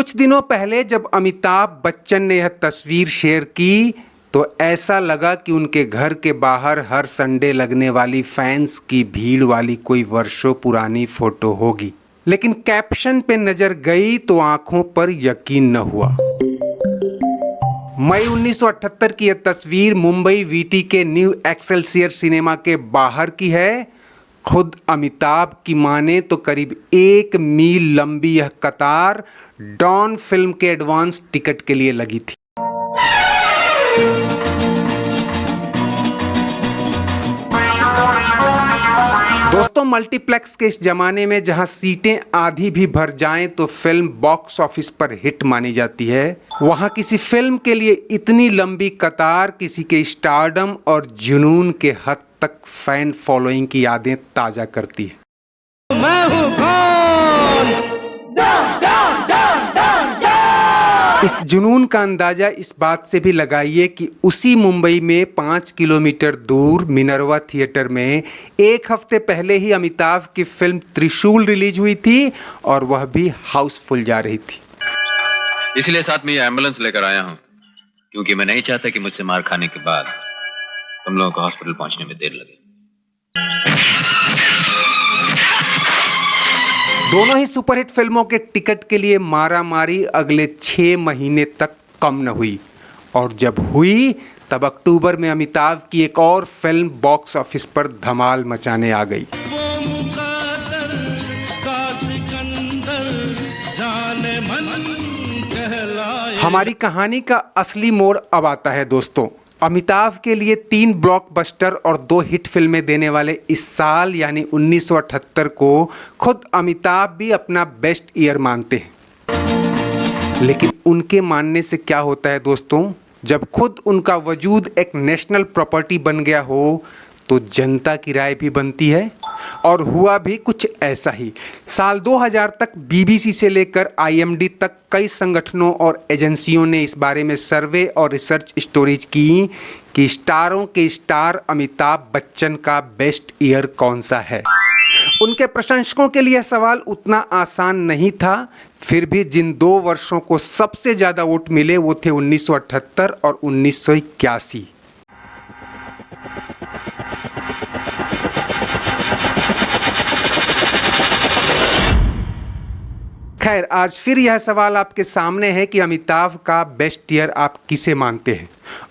कुछ दिनों पहले जब अमिताभ बच्चन ने यह तस्वीर शेयर की तो ऐसा लगा कि उनके घर के बाहर हर संडे लगने वाली फैंस की भीड़ वाली कोई वर्षों पुरानी फोटो होगी। लेकिन कैप्शन पे नजर गई तो आंखों पर यकीन न हुआ। मई 1978 की यह तस्वीर मुंबई वीटी के न्यू एक्सेलसियर सिनेमा के बाहर की है। खुद अमिताभ की माने तो करीब 1 मील लंबी यह कतार डॉन फिल्म के एडवांस टिकट के लिए लगी थी। दोस्तों, मल्टीप्लेक्स के इस जमाने में जहां सीटें आधी भी भर जाएं तो फिल्म बॉक्स ऑफिस पर हिट मानी जाती है, वहां किसी फिल्म के लिए इतनी लंबी कतार किसी के स्टारडम और जुनून के हद तक फैन फॉलोइंग की यादें ताजा करती है। मैं हूं कौन? इस जुनून का अंदाजा इस बात से भी लगाइए कि उसी मुंबई में 5 किलोमीटर दूर मिनर्वा थिएटर में एक हफ्ते पहले ही अमिताभ की फिल्म त्रिशूल रिलीज हुई थी और वह भी हाउसफुल जा रही थी। इसलिए साथ में ये एम्बुलेंस लेकर आया हूं, क्योंकि मैं नहीं चाहता कि मुझसे मार खाने के बाद तुम लोगों को हॉस्पिटल पहुंचने में देर लगे। दोनों ही सुपरहिट फिल्मों के टिकट के लिए मारामारी अगले 6 महीने तक कम न हुई और जब हुई तब अक्टूबर में अमिताभ की एक और फिल्म बॉक्स ऑफिस पर धमाल मचाने आ गई। हमारी कहानी का असली मोड़ अब आता है दोस्तों। अमिताभ के लिए 3 ब्लॉकबस्टर और 2 हिट फिल्में देने वाले इस साल यानी 1978 को खुद अमिताभ भी अपना बेस्ट ईयर मानते हैं। लेकिन उनके मानने से क्या होता है दोस्तों, जब खुद उनका वजूद एक नेशनल प्रॉपर्टी बन गया हो तो जनता की राय भी बनती है। और हुआ भी कुछ ऐसा ही। साल 2000 तक बीबीसी से लेकर आईएमडी तक कई संगठनों और एजेंसियों ने इस बारे में सर्वे और रिसर्च स्टोरीज की कि स्टारों के स्टार अमिताभ बच्चन का बेस्ट ईयर कौन सा है। उनके प्रशंसकों के लिए सवाल उतना आसान नहीं था। फिर भी जिन 2 वर्षों को सबसे ज़्यादा वोट मिले वो थे 1978 और 1981। खैर, आज फिर यह सवाल आपके सामने है कि अमिताभ का बेस्ट ईयर आप किसे मानते हैं।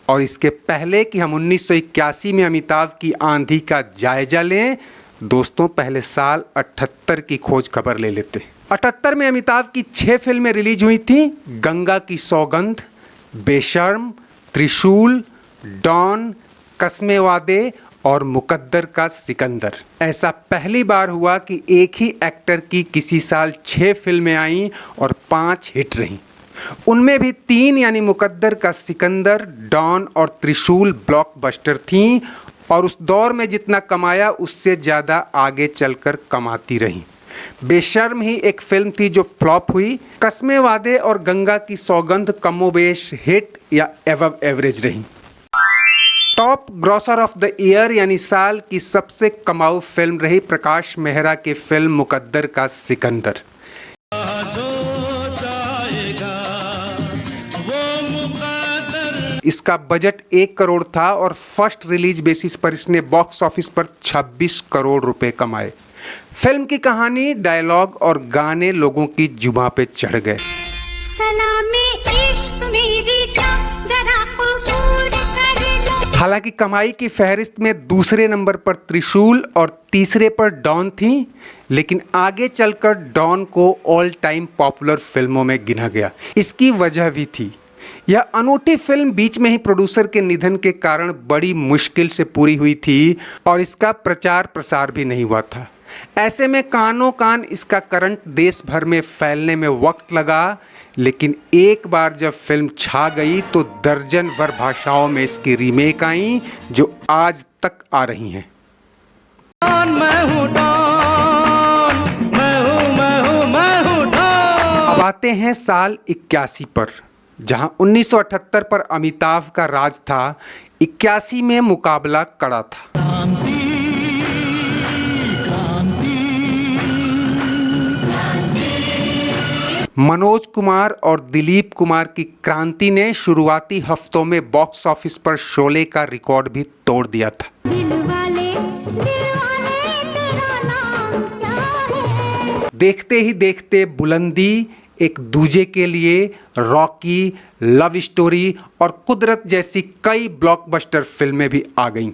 और इसके पहले कि हम 1981 में अमिताभ की आंधी का जायजा लें, दोस्तों पहले साल 78 की खोज खबर ले लेते हैं। 78 में अमिताभ की 6 फिल्में रिलीज हुई थी। गंगा की सौगंध, बेशर्म, त्रिशूल, डॉन, कस्मे वादे और मुकद्दर का सिकंदर। ऐसा पहली बार हुआ कि एक ही एक्टर की किसी साल 6 फिल्में आईं और 5 हिट रहीं। उनमें भी 3 यानी मुकद्दर का सिकंदर, डॉन और त्रिशूल ब्लॉकबस्टर थीं और उस दौर में जितना कमाया उससे ज़्यादा आगे चलकर कमाती रहीं। बेशर्म ही एक फिल्म थी जो फ्लॉप हुई। कस्मे वादे और गंगा की सौगंध कमोबेश हिट या एवव एवरेज रहीं। Top grocer of the year यानी साल की सबसे कमाऊ फिल्म रही प्रकाश मेहरा की फिल्म मुकद्दर का सिकंदर। इसका बजट 1 करोड़ था और फर्स्ट रिलीज बेसिस पर इसने बॉक्स ऑफिस पर 26 करोड़ रुपए कमाए। फिल्म की कहानी, डायलॉग और गाने लोगों की जुबां पे चढ़ गए। हालांकि कमाई की फहरिस्त में दूसरे नंबर पर त्रिशूल और तीसरे पर डॉन थी, लेकिन आगे चलकर डॉन को ऑल टाइम पॉपुलर फिल्मों में गिना गया। इसकी वजह भी थी। यह अनूठी फिल्म बीच में ही प्रोड्यूसर के निधन के कारण बड़ी मुश्किल से पूरी हुई थी और इसका प्रचार प्रसार भी नहीं हुआ था। ऐसे में कानों कान इसका करंट देश भर में फैलने में वक्त लगा, लेकिन एक बार जब फिल्म छा गई तो दर्जन भर भाषाओं में इसकी रीमेक आई जो आज तक आ रही हैं। अब आते हैं साल 81 पर, जहां 1978 पर अमिताभ का राज था। 81 में मुकाबला कड़ा था। मनोज कुमार और दिलीप कुमार की क्रांति ने शुरुआती हफ्तों में बॉक्स ऑफिस पर शोले का रिकॉर्ड भी तोड़ दिया था। देखते ही देखते बुलंदी, एक दूजे के लिए, रॉकी, लव स्टोरी और कुदरत जैसी कई ब्लॉकबस्टर फिल्में भी आ गईं।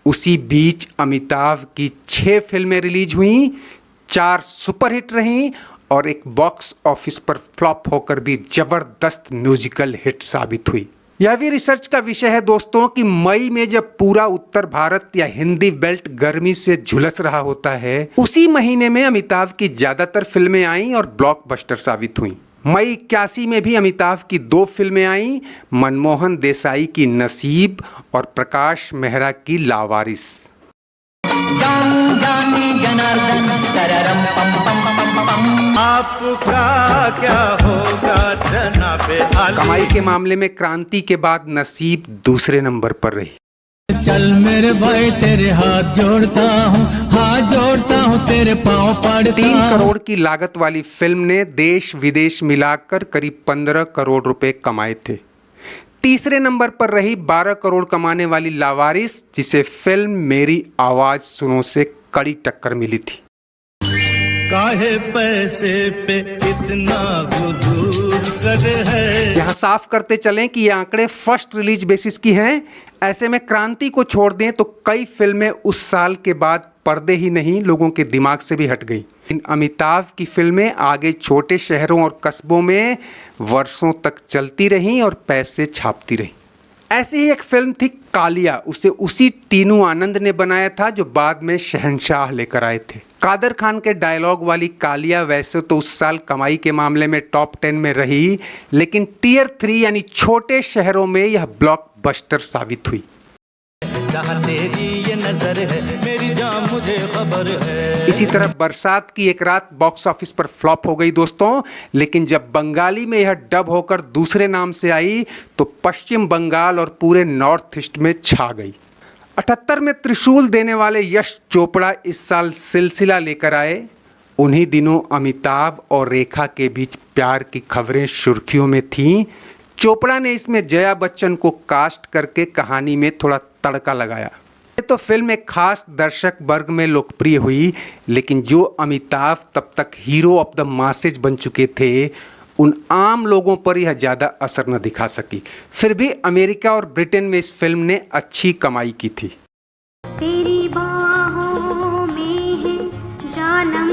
उसी बीच अमिताभ की 6 फिल्में रिलीज हुईं, 4 सुपरहिट रहीं और एक बॉक्स ऑफिस पर फ्लॉप होकर भी जबरदस्त म्यूजिकल हिट साबित हुई। यह भी रिसर्च का विषय है दोस्तों कि मई में जब पूरा उत्तर भारत या हिंदी बेल्ट गर्मी से झुलस रहा होता है, उसी महीने में अमिताभ की ज्यादातर फिल्में आईं और ब्लॉकबस्टर साबित हुईं। मई 81 में भी अमिताभ की 2 फिल्में आईं, मनमोहन देसाई की नसीब और प्रकाश मेहरा की लावारिस। आपका क्या होगा जनाबे आली। कमाई के मामले में क्रांति के बाद नसीब दूसरे नंबर पर रही। चल मेरे भाई तेरे हाथ जोड़ता हूँ तेरे पाँव पड़ता। 3 करोड़ की लागत वाली फिल्म ने देश विदेश मिलाकर करीब 15 करोड़ रुपए कमाए थे। तीसरे नंबर पर रही 12 करोड़ कमाने वाली लावारिस, जिसे फिल्म मेरी आवाज सुनो से कड़ी टक्कर मिली थी। काहे पैसे पे इतना गुरूर कर है। यहाँ साफ करते चलें कि ये आंकड़े फर्स्ट रिलीज बेसिस की हैं। ऐसे में क्रांति को छोड़ दें तो कई फिल्में उस साल के बाद पर्दे ही नहीं, लोगों के दिमाग से भी हट गई। इन अमिताभ की फिल्में आगे छोटे शहरों और कस्बों में वर्षों तक चलती रहीं और पैसे छापती रहीं। ऐसी ही एक फिल्म थी कालिया, उसे उसी टीनू आनंद ने बनाया था जो बाद में शहंशाह लेकर आए थे। कादर खान के डायलॉग वाली कालिया वैसे तो उस साल कमाई के मामले में टॉप 10 में रही, लेकिन टियर 3 यानी छोटे शहरों में यह ब्लॉकबस्टर साबित हुई। जहाँ तेरी ये नजर है मेरी जान मुझे खबर है। इसी तरह बरसात की एक रात बॉक्स ऑफिस पर फ्लॉप हो गई दोस्तों, लेकिन जब बंगाली में यह डब होकर दूसरे नाम से आई तो पश्चिम बंगाल और पूरे नॉर्थ ईस्ट में छा गई। 78 में त्रिशूल देने वाले यश चोपड़ा इस साल सिलसिला लेकर आए। उन्हीं दिनों अमिताभ और रेखा के बीच प्यार की खबरें सुर्खियों में थीं। चोपड़ा ने इसमें जया बच्चन को कास्ट करके कहानी में थोड़ा तड़का लगाया। तो फिल्म एक खास दर्शक वर्ग में लोकप्रिय हुई, लेकिन जो अमिताभ तब तक हीरो ऑफ द मासेज बन चुके थे, उन आम लोगों पर यह ज़्यादा असर न दिखा सकी। फिर भी अमेरिका और ब्रिटेन में इस फिल्म ने अच्छी कमाई की थी। तेरी बाहों में है जानम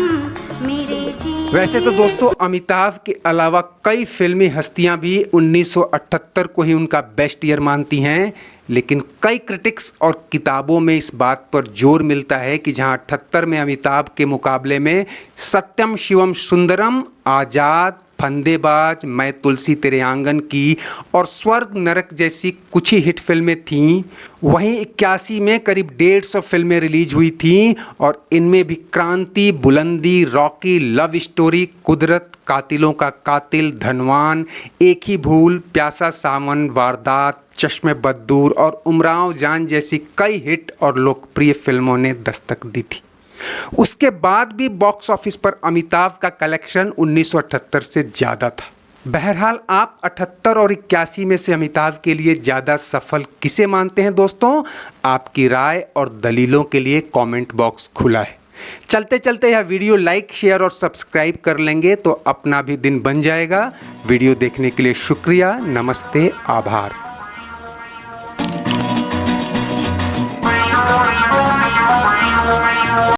मेरे जी। वैसे तो दोस्तों अमिताभ के अलावा कई फिल्मी हस्तियां भी 1978 को ही उनका बेस्ट ईयर मानती हैं, लेकिन कई क्रिटिक्स और किताबों में इस बात पर जोर मिलता है कि जहां 78 में अमिताभ के मुकाबले में सत्यम शिवम सुंदरम, आज़ाद, फंदेबाज, मैं तुलसी तेरे आंगन की और स्वर्ग नरक जैसी कुछ ही हिट फिल्में थीं, वहीं 81 में करीब 150 फिल्में रिलीज हुई थीं और इनमें भी क्रांति, बुलंदी, रॉकी, लव स्टोरी, कुदरत, कातिलों का कातिल, धनवान, एक ही भूल, प्यासा सावन, वारदात, चश्मे बद्दूर और उमराव जान जैसी कई हिट और लोकप्रिय फिल्मों ने दस्तक दी थी। उसके बाद भी बॉक्स ऑफिस पर अमिताभ का कलेक्शन 1978 से ज़्यादा था। बहरहाल आप 78 और 81 में से अमिताभ के लिए ज़्यादा सफल किसे मानते हैं दोस्तों? आपकी राय और दलीलों के लिए कमेंट बॉक्स खुला है। चलते चलते यह वीडियो लाइक, शेयर और सब्सक्राइब कर लेंगे तो अपना भी दिन बन जाएगा। वीडियो देखने के लिए शुक्रिया, नमस्ते, आभार।